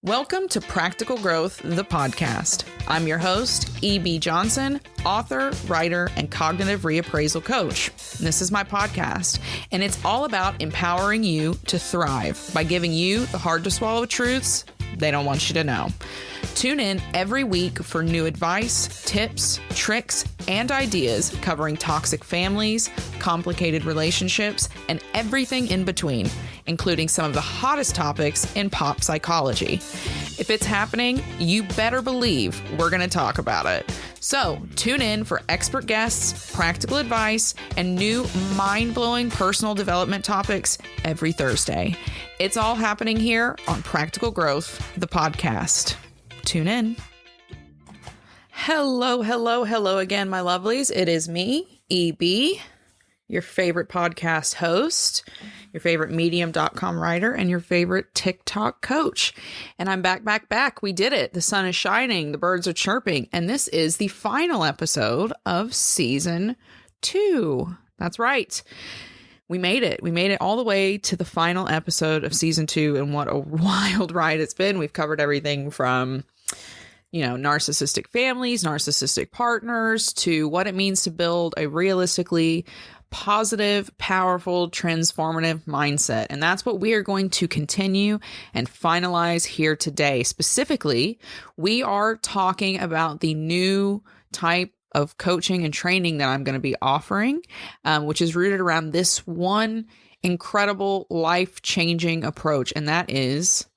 Welcome to Practical Growth, the podcast. I'm your host, E.B. Johnson, author, writer, and cognitive reappraisal coach. And this is my podcast, and it's all about empowering you to thrive by giving you the hard-to-swallow truths they don't want you to know. Tune in every week for new advice, tips, tricks, and ideas covering toxic families, complicated relationships, and everything in between, including some of the hottest topics in pop psychology. If it's happening, you better believe we're going to talk about it. So tune in for expert guests, practical advice, and new mind-blowing personal development topics every Thursday. It's all happening here on Practical Growth, the podcast. Tune in. Hello again, my lovelies. It is me, EB, your favorite podcast host, your favorite medium.com writer, and your favorite TikTok coach. And I'm back. We did it. The sun is shining. The birds are chirping. And this is the final episode of season 2. That's right. We made it. We made it all the way to the final episode of season 2. And what a wild ride it's been. We've covered everything from narcissistic families, narcissistic partners, to what it means to build a realistically positive, powerful, transformative mindset. And that's what we are going to continue and finalize here today. Specifically, we are talking about the new type of coaching and training that I'm going to be offering, which is rooted around this one incredible life-changing approach, and that is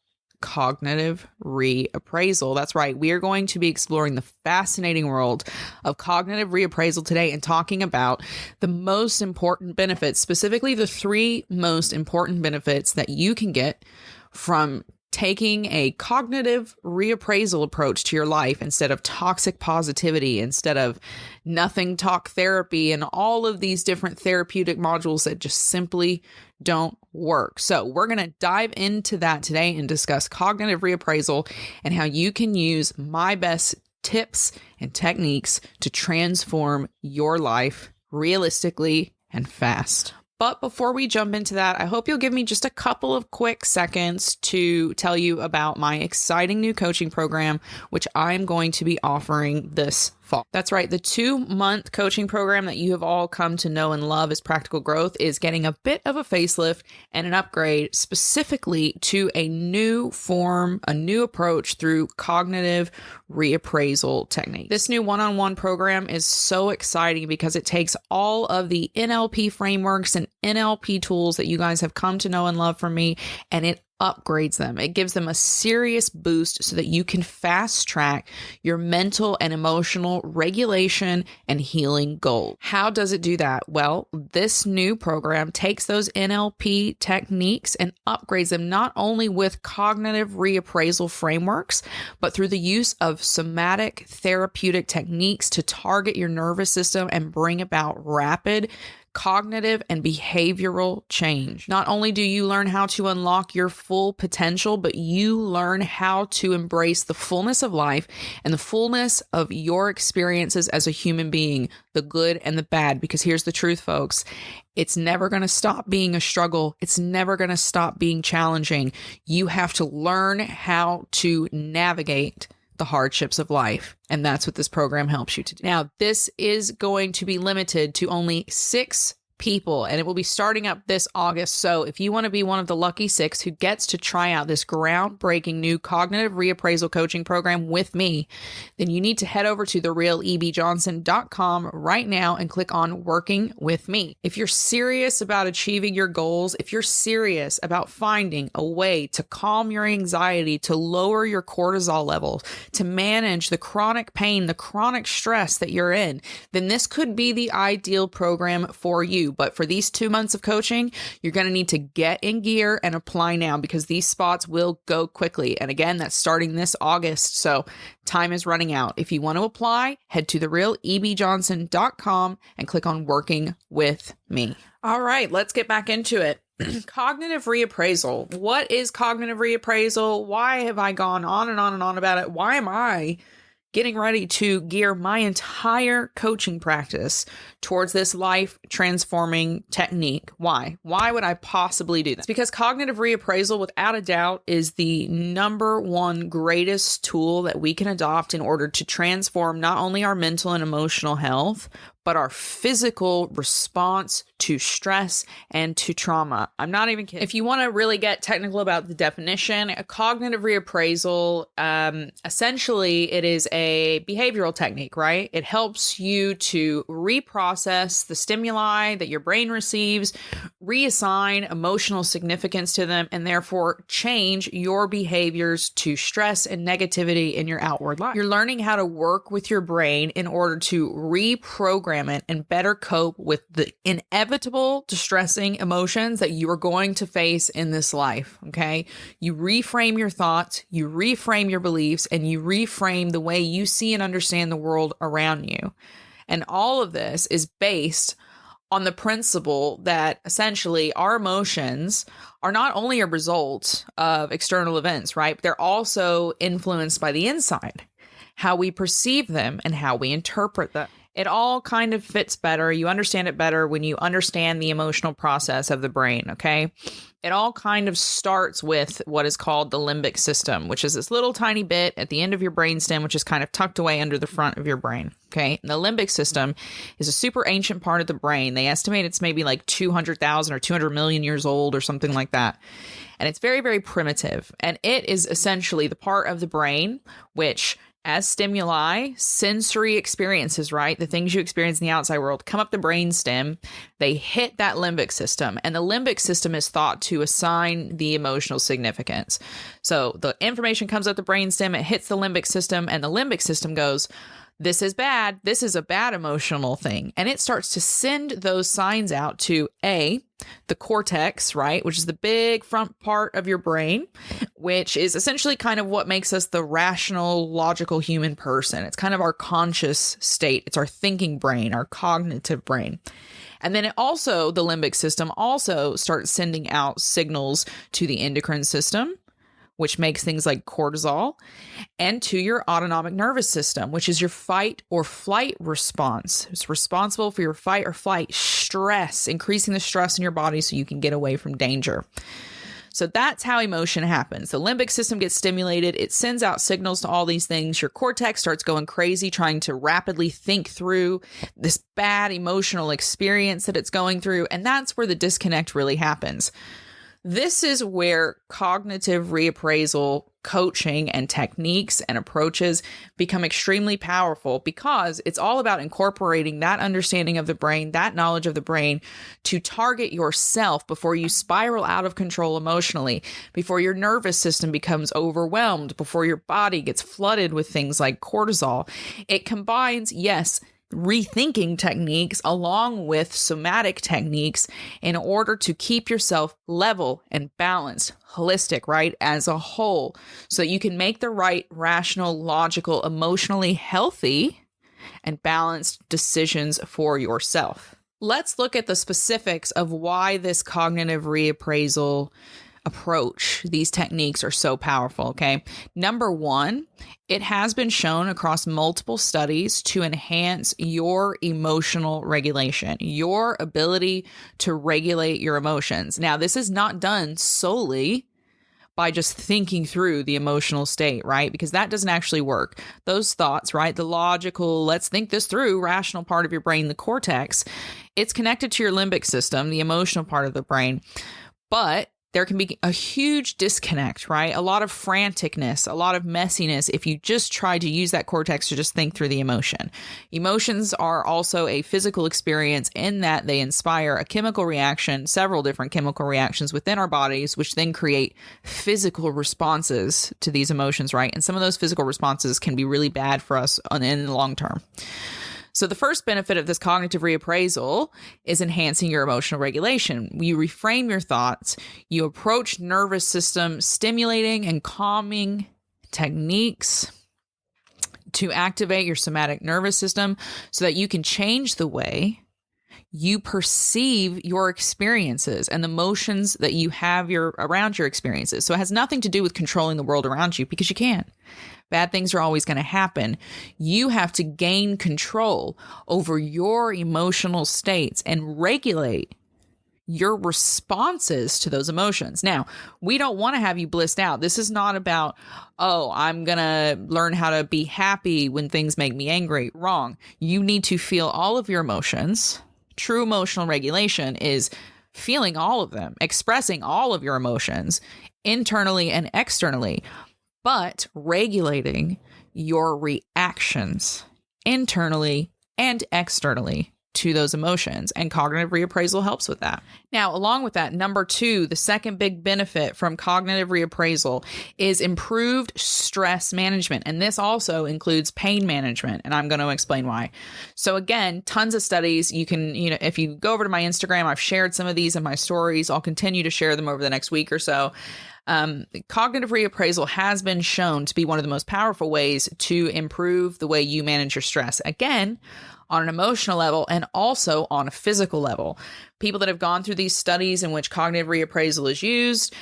cognitive reappraisal. That's right. We are going to be exploring the fascinating world of cognitive reappraisal today and talking about the most important benefits, specifically the 3 most important benefits that you can get from taking a cognitive reappraisal approach to your life instead of toxic positivity, instead of nothing talk therapy, and all of these different therapeutic modules that just simply don't work. So we're going to dive into that today and discuss cognitive reappraisal and how you can use my best tips and techniques to transform your life realistically and fast. But before we jump into that, I hope you'll give me just a couple of quick seconds to tell you about my exciting new coaching program, which I'm going to be offering this fall. That's right. The 2-month coaching program that you have all come to know and love as Practical Growth is getting a bit of a facelift and an upgrade specifically to a new form, a new approach through cognitive reappraisal technique. This new one-on-one program is so exciting because it takes all of the NLP frameworks and NLP tools that you guys have come to know and love from me, and it upgrades them. It gives them a serious boost so that you can fast track your mental and emotional regulation and healing goals. How does it do that? Well, this new program takes those NLP techniques and upgrades them not only with cognitive reappraisal frameworks, but through the use of somatic therapeutic techniques to target your nervous system and bring about rapid cognitive and behavioral change. Not only do you learn how to unlock your full potential, but you learn how to embrace the fullness of life and the fullness of your experiences as a human being, the good and the bad. Because here's the truth, folks. It's never going to stop being a struggle. It's never going to stop being challenging. You have to learn how to navigate the hardships of life. And that's what this program helps you to do. Now, this is going to be limited to only 6 people, and it will be starting up this August. So if you want to be one of the lucky 6 who gets to try out this groundbreaking new cognitive reappraisal coaching program with me, then you need to head over to therealebjohnson.com right now and click on Working with Me. If you're serious about achieving your goals, if you're serious about finding a way to calm your anxiety, to lower your cortisol levels, to manage the chronic pain, the chronic stress that you're in, then this could be the ideal program for you. But for these 2 months of coaching, you're going to need to get in gear and apply now, because these spots will go quickly. And again, that's starting this August. So time is running out. If you want to apply, head to therealebjohnson.com and click on Working with Me. All right, let's get back into it. Cognitive reappraisal. What is cognitive reappraisal? Why have I gone on and on and on about it? Why am I getting ready to gear my entire coaching practice towards this life transforming technique. Why? Why would I possibly do that? It's because cognitive reappraisal, without a doubt, is the number one greatest tool that we can adopt in order to transform not only our mental and emotional health, but our physical response to stress and to trauma. I'm not even kidding. If you want to really get technical about the definition, a cognitive reappraisal, essentially it is a behavioral technique, right? It helps you to reprocess the stimuli that your brain receives, reassign emotional significance to them, and therefore change your behaviors to stress and negativity in your outward life. You're learning how to work with your brain in order to reprogram it and better cope with the inevitable distressing emotions that you are going to face in this life. Okay. You reframe your thoughts, you reframe your beliefs, and you reframe the way you see and understand the world around you. And all of this is based on the principle that essentially our emotions are not only a result of external events, right? But they're also influenced by the inside, how we perceive them and how we interpret them. It all kind of fits better. You understand it better when you understand the emotional process of the brain, okay? It all kind of starts with what is called the limbic system, which is this little tiny bit at the end of your brainstem, which is kind of tucked away under the front of your brain, okay? And the limbic system is a super ancient part of the brain. They estimate it's maybe like 200,000 or 200 million years old or something like that. And it's very, very primitive. And it is essentially the part of the brain which, as stimuli, sensory experiences, right? The things you experience in the outside world come up the brainstem, they hit that limbic system, and the limbic system is thought to assign the emotional significance. So the information comes up the brainstem, it hits the limbic system, and the limbic system goes, this is bad. This is a bad emotional thing. And it starts to send those signs out to the cortex, right? Which is the big front part of your brain, which is essentially kind of what makes us the rational, logical human person. It's kind of our conscious state. It's our thinking brain, our cognitive brain. And then the limbic system also starts sending out signals to the endocrine system, which makes things like cortisol, and to your autonomic nervous system, which is your fight or flight response. It's responsible for your fight or flight stress, increasing the stress in your body so you can get away from danger. So that's how emotion happens. The limbic system gets stimulated. It sends out signals to all these things. Your cortex starts going crazy, trying to rapidly think through this bad emotional experience that it's going through. And that's where the disconnect really happens. This is where cognitive reappraisal coaching and techniques and approaches become extremely powerful, because it's all about incorporating that understanding of the brain, that knowledge of the brain, to target yourself before you spiral out of control emotionally, before your nervous system becomes overwhelmed, before your body gets flooded with things like cortisol. It combines, yes, rethinking techniques along with somatic techniques in order to keep yourself level and balanced, holistic, right, as a whole, so that you can make the right, rational, logical, emotionally healthy and balanced decisions for yourself. Let's look at the specifics of why this cognitive reappraisal approach, these techniques are so powerful, okay? Number one, it has been shown across multiple studies to enhance your emotional regulation, your ability to regulate your emotions. Now, this is not done solely by just thinking through the emotional state, right? Because that doesn't actually work. Those thoughts, right? The logical, let's think this through, rational part of your brain, the cortex, it's connected to your limbic system, the emotional part of the brain. But there can be a huge disconnect, right? A lot of franticness, a lot of messiness if you just try to use that cortex to just think through the emotion. Emotions are also a physical experience in that they inspire a chemical reaction, several different chemical reactions within our bodies, which then create physical responses to these emotions, right? And some of those physical responses can be really bad for us in the long term. So the first benefit of this cognitive reappraisal is enhancing your emotional regulation. You reframe your thoughts, you approach nervous system stimulating and calming techniques to activate your somatic nervous system so that you can change the way you perceive your experiences and the emotions that you have around your experiences. So it has nothing to do with controlling the world around you, because you can. Bad things are always going to happen. You have to gain control over your emotional states and regulate your responses to those emotions. Now, we don't want to have you blissed out. This is not about, oh, I'm going to learn how to be happy when things make me angry. Wrong. You need to feel all of your emotions. True emotional regulation is feeling all of them, expressing all of your emotions internally and externally, but regulating your reactions internally and externally to those emotions, and cognitive reappraisal helps with that. Now, along with that, number 2, the second big benefit from cognitive reappraisal is improved stress management. And this also includes pain management. And I'm going to explain why. So again, tons of studies. You can, if you go over to my Instagram, I've shared some of these in my stories. I'll continue to share them over the next week or so. Cognitive reappraisal has been shown to be one of the most powerful ways to improve the way you manage your stress. Again, on an emotional level and also on a physical level. People that have gone through these studies in which cognitive reappraisal is used,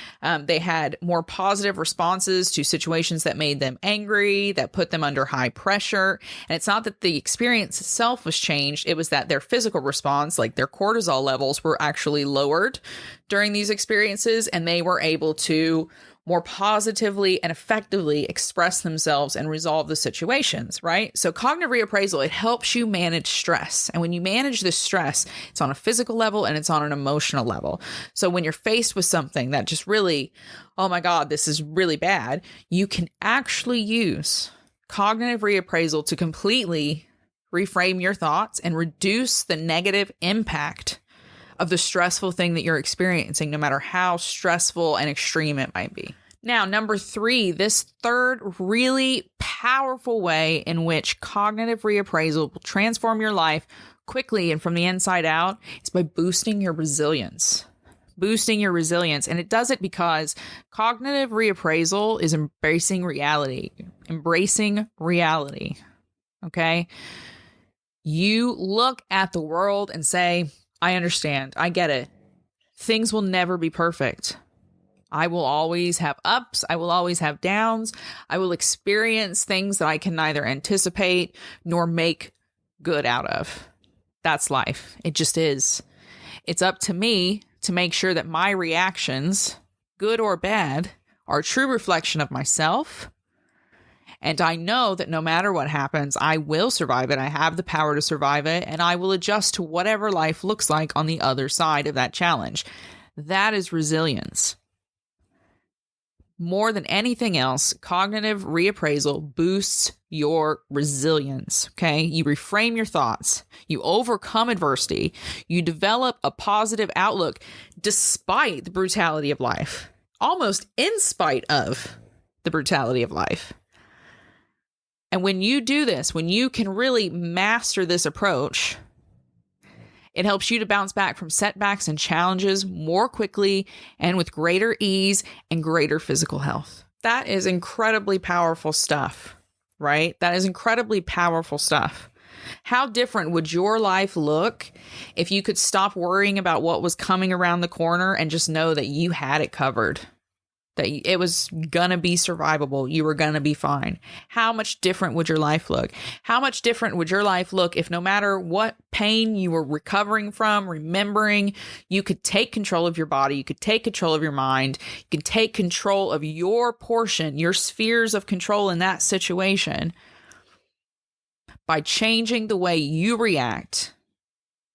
they had more positive responses to situations that made them angry, that put them under high pressure. And it's not that the experience itself was changed. It was that their physical response, like their cortisol levels, were actually lowered during these experiences, and they were able to more positively and effectively express themselves and resolve the situations, right? So cognitive reappraisal, it helps you manage stress. And when you manage this stress, it's on a physical level and it's on an emotional level. So when you're faced with something that just really, oh my God, this is really bad, you can actually use cognitive reappraisal to completely reframe your thoughts and reduce the negative impact of the stressful thing that you're experiencing, no matter how stressful and extreme it might be. Now, number 3, this third really powerful way in which cognitive reappraisal will transform your life quickly and from the inside out is by boosting your resilience. Boosting your resilience. And it does it because cognitive reappraisal is embracing reality. Embracing reality. Okay? You look at the world and say, I understand. I get it. Things will never be perfect. I will always have ups. I will always have downs. I will experience things that I can neither anticipate nor make good out of. That's life. It just is. It's up to me to make sure that my reactions, good or bad, are a true reflection of myself. And I know that no matter what happens, I will survive it. I have the power to survive it, and I will adjust to whatever life looks like on the other side of that challenge. That is resilience. More than anything else, cognitive reappraisal boosts your resilience, okay? You reframe your thoughts. You overcome adversity. You develop a positive outlook despite the brutality of life, almost in spite of the brutality of life. And when you do this, when you can really master this approach, it helps you to bounce back from setbacks and challenges more quickly and with greater ease and greater physical health. That is incredibly powerful stuff, right? That is incredibly powerful stuff. How different would your life look if you could stop worrying about what was coming around the corner and just know that you had it covered? That it was gonna be survivable. You were gonna be fine. How much different would your life look? How much different would your life look if no matter what pain you were recovering from, remembering, you could take control of your body, you could take control of your mind, you could take control of your portion, your spheres of control in that situation by changing the way you react,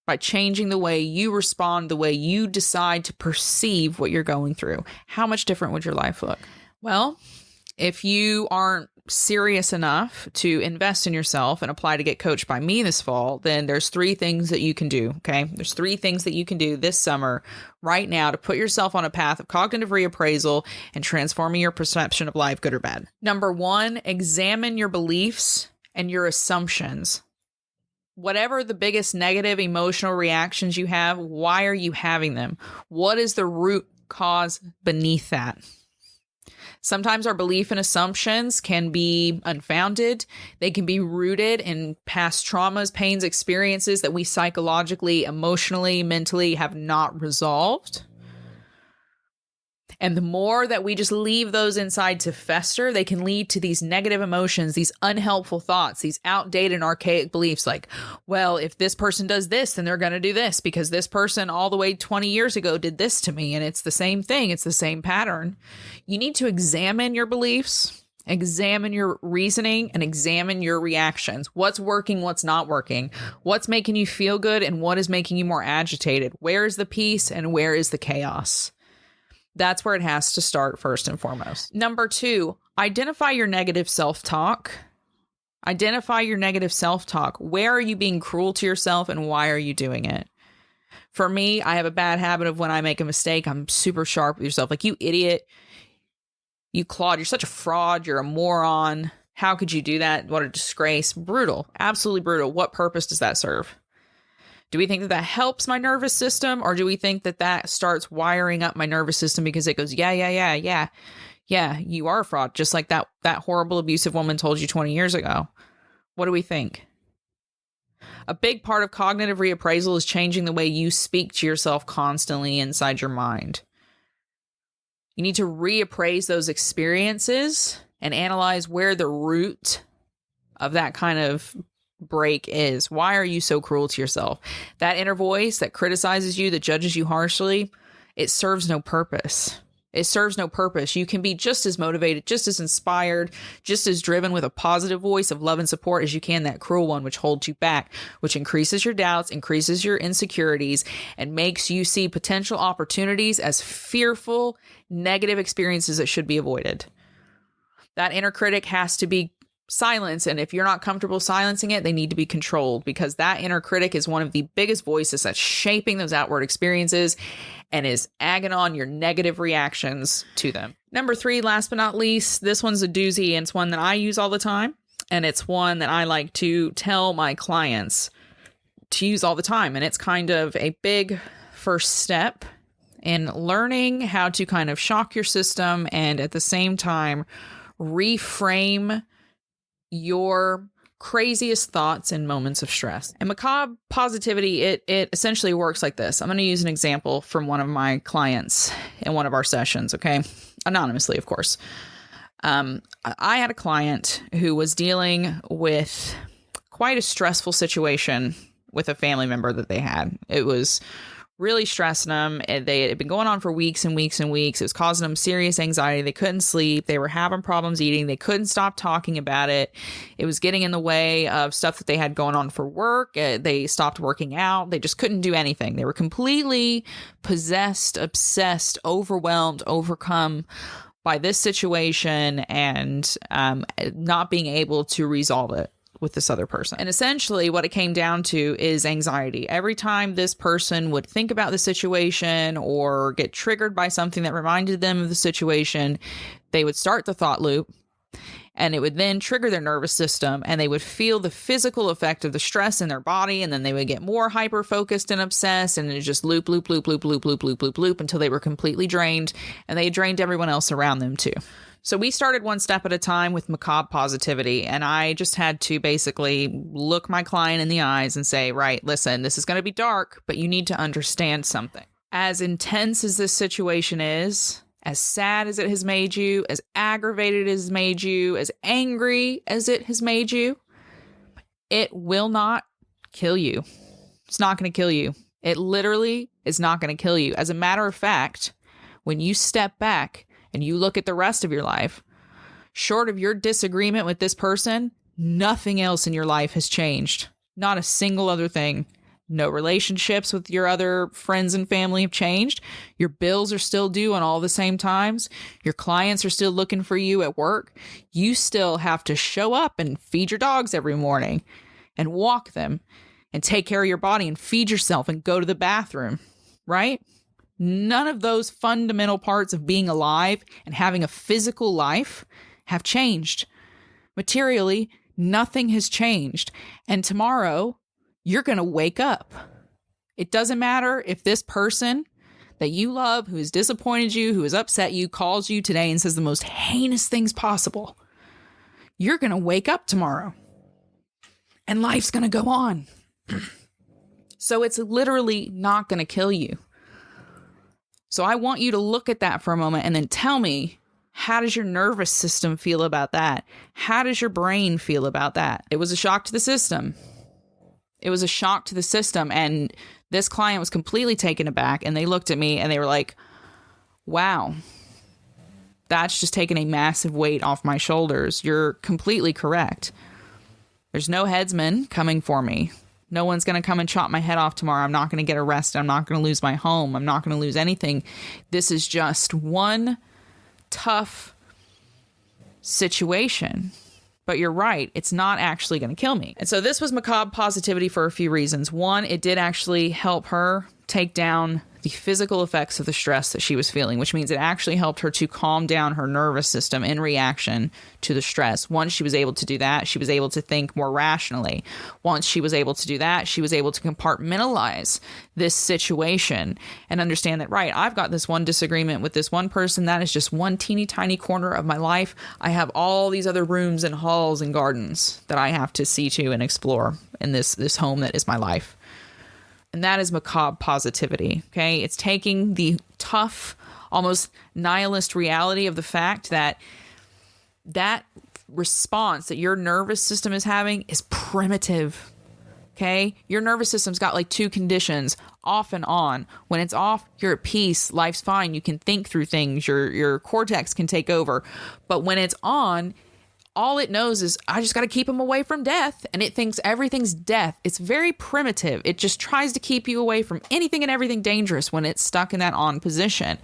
by changing the way you respond, the way you decide to perceive what you're going through. How much different would your life look? Well, if you aren't serious enough to invest in yourself and apply to get coached by me this fall, then there's 3 things that you can do, okay? There's 3 things that you can do this summer right now to put yourself on a path of cognitive reappraisal and transforming your perception of life, good or bad. Number 1, examine your beliefs and your assumptions. Whatever the biggest negative emotional reactions you have, why are you having them? What is the root cause beneath that? Sometimes our belief and assumptions can be unfounded. They can be rooted in past traumas, pains, experiences that we psychologically, emotionally, mentally have not resolved. And the more that we just leave those inside to fester, they can lead to these negative emotions, these unhelpful thoughts, these outdated and archaic beliefs like, well, if this person does this, then they're going to do this because this person all the way 20 years ago did this to me. And it's the same thing. It's the same pattern. You need to examine your beliefs, examine your reasoning, and examine your reactions. What's working, what's not working, what's making you feel good, and what is making you more agitated. Where is the peace and where is the chaos? That's where it has to start first and foremost. Number 2, identify your negative self-talk. Identify your negative self-talk. Where are you being cruel to yourself and why are you doing it? For me, I have a bad habit of when I make a mistake, I'm super sharp with yourself. Like, you idiot. You Claude, you're such a fraud. You're a moron. How could you do that? What a disgrace. Brutal. Absolutely brutal. What purpose does that serve? Do we think that that helps my nervous system, or do we think that that starts wiring up my nervous system because it goes, yeah, you are a fraud, just like that horrible abusive woman told you 20 years ago? What do we think? A big part of cognitive reappraisal is changing the way you speak to yourself constantly inside your mind. You need to reappraise those experiences and analyze where the root of that kind of break is. Why are you so cruel to yourself? That inner voice that criticizes you, that judges you harshly, it serves no purpose. It serves no purpose. You can be just as motivated, just as inspired, just as driven with a positive voice of love and support as you can that cruel one, which holds you back, which increases your doubts, increases your insecurities, and makes you see potential opportunities as fearful, negative experiences that should be avoided. That inner critic has to be silence, and if you're not comfortable silencing it, they need to be controlled, because that inner critic is one of the biggest voices that's shaping those outward experiences and is agging on your negative reactions to them. Number 3, last but not least, this one's a doozy, and it's one that I use all the time, and it's one that I like to tell my clients to use all the time, and it's kind of a big first step in learning how to kind of shock your system and at the same time reframe your craziest thoughts in moments of stress. And macabre positivity, it essentially works like this. I'm going to use an example from one of my clients in one of our sessions, okay? Anonymously, of course. I had a client who was dealing with quite a stressful situation with a family member that they had. It was really stressing them. It had been going on for weeks and weeks and weeks. It was causing them serious anxiety. They couldn't sleep. They were having problems eating. They couldn't stop talking about it. It was getting in the way of stuff that they had going on for work. They stopped working out. They just couldn't do anything. They were completely possessed, obsessed, overwhelmed, overcome by this situation and not being able to resolve it with this other person. And essentially what it came down to is anxiety. Every time this person would think about the situation or get triggered by something that reminded them of the situation, they would start the thought loop, and it would then trigger their nervous system, and they would feel the physical effect of the stress in their body, and then they would get more hyper-focused and obsessed, and it just loop until they were completely drained, and they drained everyone else around them too. So we started one step at a time with macabre positivity, and I just had to basically look my client in the eyes and say, right, listen, this is going to be dark, but you need to understand something. As intense as this situation is, as sad as it has made you, as aggravated as it has made you, as angry as it has made you, it will not kill you. It's not going to kill you. It literally is not going to kill you. As a matter of fact, when you step back and you look at the rest of your life, short of your disagreement with this person, nothing else in your life has changed. Not a single other thing. No relationships with your other friends and family have changed. Your bills are still due on all the same times. Your clients are still looking for you at work. You still have to show up and feed your dogs every morning and walk them and take care of your body and feed yourself and go to the bathroom, right? None of those fundamental parts of being alive and having a physical life have changed. Materially, nothing has changed. And tomorrow, you're going to wake up. It doesn't matter if this person that you love, who has disappointed you, who has upset you, calls you today and says the most heinous things possible. You're going to wake up tomorrow. And life's going to go on. So it's literally not going to kill you. So I want you to look at that for a moment and then tell me, how does your nervous system feel about that? How does your brain feel about that? It was a shock to the system. It was a shock to the system. And this client was completely taken aback, and they looked at me and they were like, wow, that's just taken a massive weight off my shoulders. You're completely correct. There's no headsman coming for me. No one's going to come and chop my head off tomorrow. I'm not going to get arrested. I'm not going to lose my home. I'm not going to lose anything. This is just one tough situation. But you're right. It's not actually going to kill me. And so this was macabre positivity for a few reasons. One, it did actually help her take down the physical effects of the stress that she was feeling, which means it actually helped her to calm down her nervous system in reaction to the stress. Once she was able to do that, she was able to think more rationally. Once she was able to do that, she was able to compartmentalize this situation and understand that, right, I've got this one disagreement with this one person. That is just one teeny tiny corner of my life. I have all these other rooms and halls and gardens that I have to see to and explore in this home that is my life. And that is macabre positivity, okay? It's taking the tough, almost nihilist reality of the fact that that response that your nervous system is having is primitive, okay? Your nervous system's got like two conditions, off and on. When it's off, you're at peace, life's fine, you can think through things, your cortex can take over. But when it's on, all it knows is, I just got to keep him away from death. And it thinks everything's death. It's very primitive. It just tries to keep you away from anything and everything dangerous when it's stuck in that on position.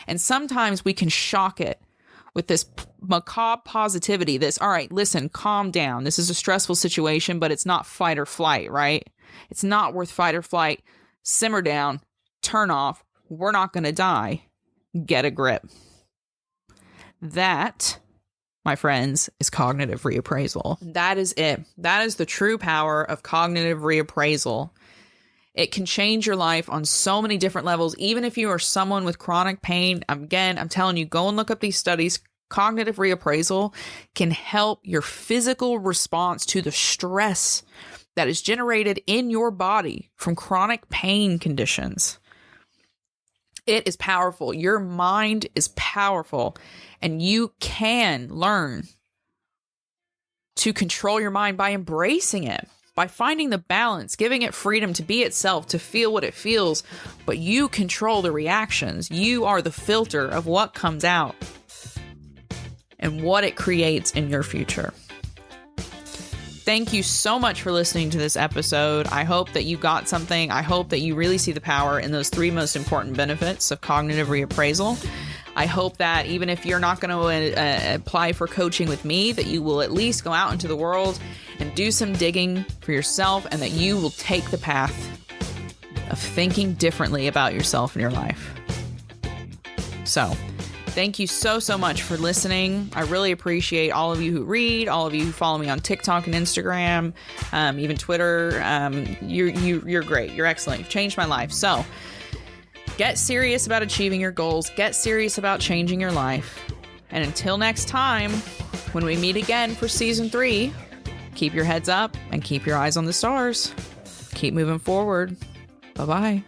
And sometimes we can shock it with this macabre positivity. This, all right, listen, calm down. This is a stressful situation, but it's not fight or flight, right? It's not worth fight or flight. Simmer down, turn off. We're not going to die. Get a grip. That, my friends, is cognitive reappraisal. That is it. That is the true power of cognitive reappraisal. It can change your life on so many different levels. Even if you are someone with chronic pain, again, I'm telling you, go and look up these studies. Cognitive reappraisal can help your physical response to the stress that is generated in your body from chronic pain conditions. It is powerful. Your mind is powerful, and you can learn to control your mind by embracing it, by finding the balance, giving it freedom to be itself, to feel what it feels, but you control the reactions. You are the filter of what comes out and what it creates in your future. Thank you so much for listening to this episode. I hope that you got something. I hope that you really see the power in those three most important benefits of cognitive reappraisal. I hope that even if you're not going to apply for coaching with me, that you will at least go out into the world and do some digging for yourself, and that you will take the path of thinking differently about yourself and your life. So, thank you so much for listening. I really appreciate all of you who read, all of you who follow me on TikTok and Instagram, even Twitter. You're great. You're excellent. You've changed my life. So get serious about achieving your goals. Get serious about changing your life. And until next time, when we meet again for season 3, keep your heads up and keep your eyes on the stars. Keep moving forward. Bye-bye.